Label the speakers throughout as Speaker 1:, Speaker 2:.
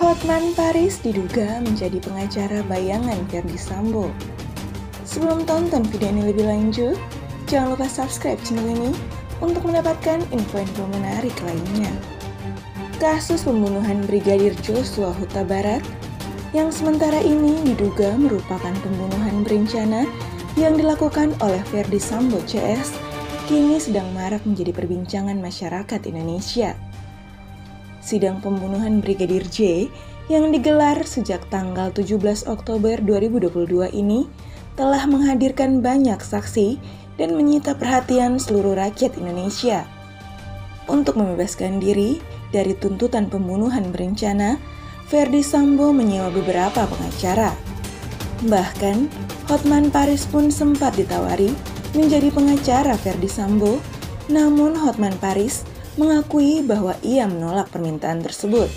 Speaker 1: Hotman Paris diduga menjadi pengacara bayangan Ferdy Sambo. Sebelum tonton video ini lebih lanjut, jangan lupa subscribe channel ini untuk mendapatkan info-info menarik lainnya. Kasus pembunuhan Brigadir Joshua Huta Barat yang sementara ini diduga merupakan pembunuhan berencana yang dilakukan oleh Ferdy Sambo CS kini sedang marak menjadi perbincangan masyarakat Indonesia. Sidang pembunuhan Brigadir J yang digelar sejak tanggal 17 Oktober 2022 ini telah menghadirkan banyak saksi dan menyita perhatian seluruh rakyat Indonesia. Untuk membebaskan diri dari tuntutan pembunuhan berencana, Ferdy Sambo menyewa beberapa pengacara. Bahkan, Hotman Paris pun sempat ditawari menjadi pengacara Ferdy Sambo, namun Hotman Paris mengakui bahwa ia menolak permintaan tersebut.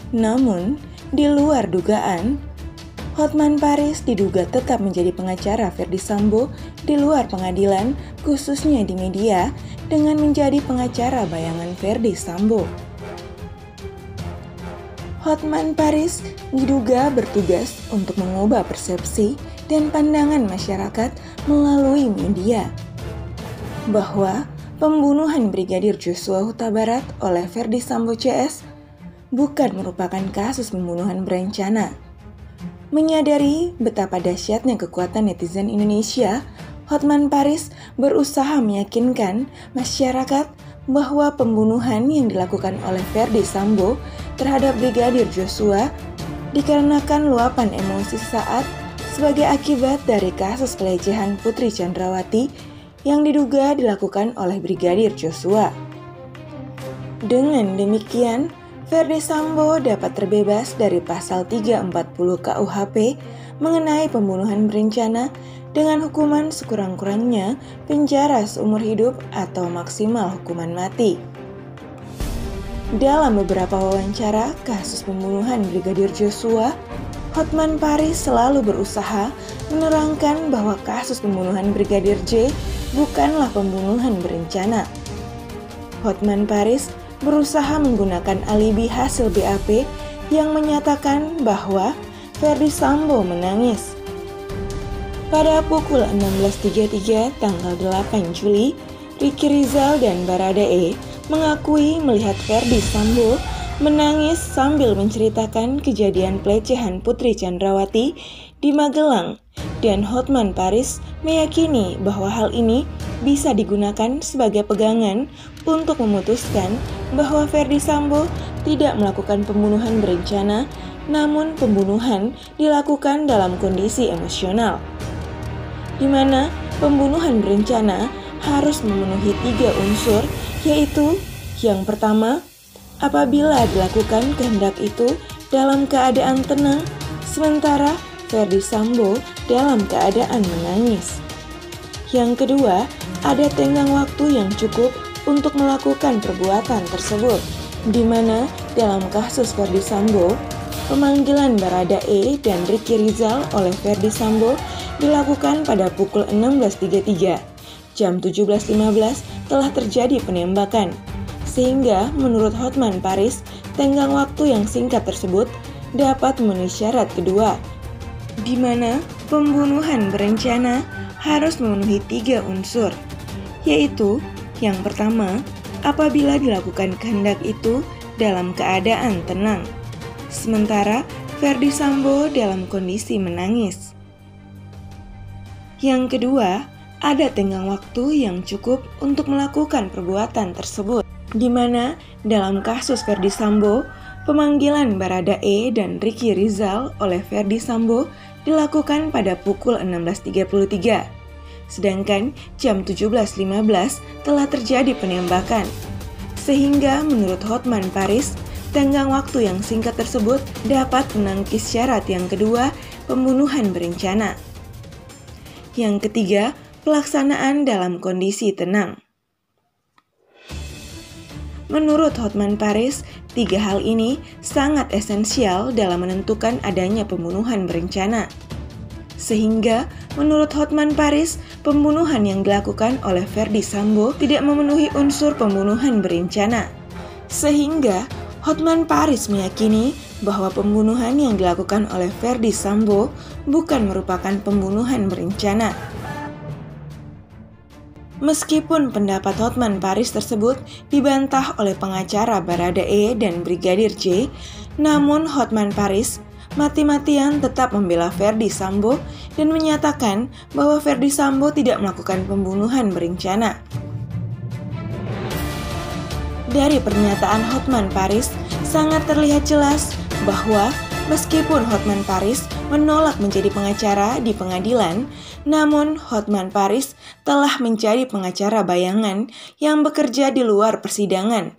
Speaker 1: Namun, di luar dugaan, Hotman Paris diduga tetap menjadi pengacara Ferdy Sambo di luar pengadilan, khususnya di media, dengan menjadi pengacara bayangan Ferdy Sambo. Hotman Paris diduga bertugas untuk mengubah persepsi dan pandangan masyarakat melalui media, bahwa pembunuhan Brigadir Joshua Huta Barat oleh Ferdy Sambo CS bukan merupakan kasus pembunuhan berencana. Menyadari betapa dahsyatnya kekuatan netizen Indonesia, Hotman Paris berusaha meyakinkan masyarakat bahwa pembunuhan yang dilakukan oleh Ferdy Sambo terhadap Brigadir Joshua dikarenakan luapan emosi sesaat sebagai akibat dari kasus pelecehan Putri Chandrawati yang diduga dilakukan oleh Brigadir Joshua. Dengan demikian, Ferdy Sambo dapat terbebas dari pasal 340 KUHP mengenai pembunuhan berencana dengan hukuman sekurang-kurangnya penjara seumur hidup atau maksimal hukuman mati. Dalam beberapa wawancara kasus pembunuhan Brigadir Joshua, Hotman Paris selalu berusaha menerangkan bahwa kasus pembunuhan Brigadir J bukanlah pembunuhan berencana. Hotman Paris berusaha menggunakan alibi hasil BAP yang menyatakan bahwa Ferdy Sambo menangis. Pada pukul 16.33 tanggal 8 Juli, Ricky Rizal dan Baradae mengakui melihat Ferdy Sambo menangis sambil menceritakan kejadian pelecehan Putri Chandrawati di Magelang, dan Hotman Paris meyakini bahwa hal ini bisa digunakan sebagai pegangan untuk memutuskan bahwa Ferdy Sambo tidak melakukan pembunuhan berencana, namun pembunuhan dilakukan dalam kondisi emosional, di mana pembunuhan berencana harus memenuhi 3 unsur, yaitu yang pertama, apabila dilakukan kehendak itu dalam keadaan tenang, sementara Ferdy Sambo dalam keadaan menangis. Yang kedua, ada tenggang waktu yang cukup untuk melakukan perbuatan tersebut, di mana dalam kasus Ferdy Sambo, pemanggilan Baradae dan Ricky Rizal oleh Ferdy Sambo dilakukan pada pukul 16.33. Jam 17.15 telah terjadi penembakan, sehingga menurut Hotman Paris, tenggang waktu yang singkat tersebut dapat memenuhi syarat kedua, di mana pembunuhan berencana harus memenuhi 3 unsur, yaitu yang pertama, apabila dilakukan kehendak itu dalam keadaan tenang, sementara Ferdy Sambo dalam kondisi menangis. Yang kedua, ada tenggang waktu yang cukup untuk melakukan perbuatan tersebut, di mana dalam kasus Ferdy Sambo, pemanggilan Baradae dan Ricky Rizal oleh Ferdy Sambo dilakukan pada pukul 16.33. Sedangkan jam 17.15 telah terjadi penembakan. Sehingga menurut Hotman Paris, tenggang waktu yang singkat tersebut dapat menangkis syarat yang kedua, pembunuhan berencana. Yang ketiga, pelaksanaan dalam kondisi tenang. Menurut Hotman Paris, 3 hal ini sangat esensial dalam menentukan adanya pembunuhan berencana. Sehingga, menurut Hotman Paris, pembunuhan yang dilakukan oleh Ferdy Sambo tidak memenuhi unsur pembunuhan berencana. Sehingga, Hotman Paris meyakini bahwa pembunuhan yang dilakukan oleh Ferdy Sambo bukan merupakan pembunuhan berencana. Meskipun pendapat Hotman Paris tersebut dibantah oleh pengacara Baradae dan Brigadir J, namun Hotman Paris mati-matian tetap membela Ferdy Sambo dan menyatakan bahwa Ferdy Sambo tidak melakukan pembunuhan berencana. Dari pernyataan Hotman Paris, sangat terlihat jelas bahwa meskipun Hotman Paris menolak menjadi pengacara di pengadilan, namun Hotman Paris telah menjadi pengacara bayangan yang bekerja di luar persidangan,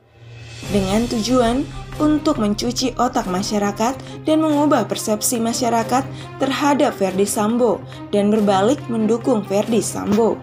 Speaker 1: dengan tujuan untuk mencuci otak masyarakat dan mengubah persepsi masyarakat terhadap Ferdy Sambo dan berbalik mendukung Ferdy Sambo.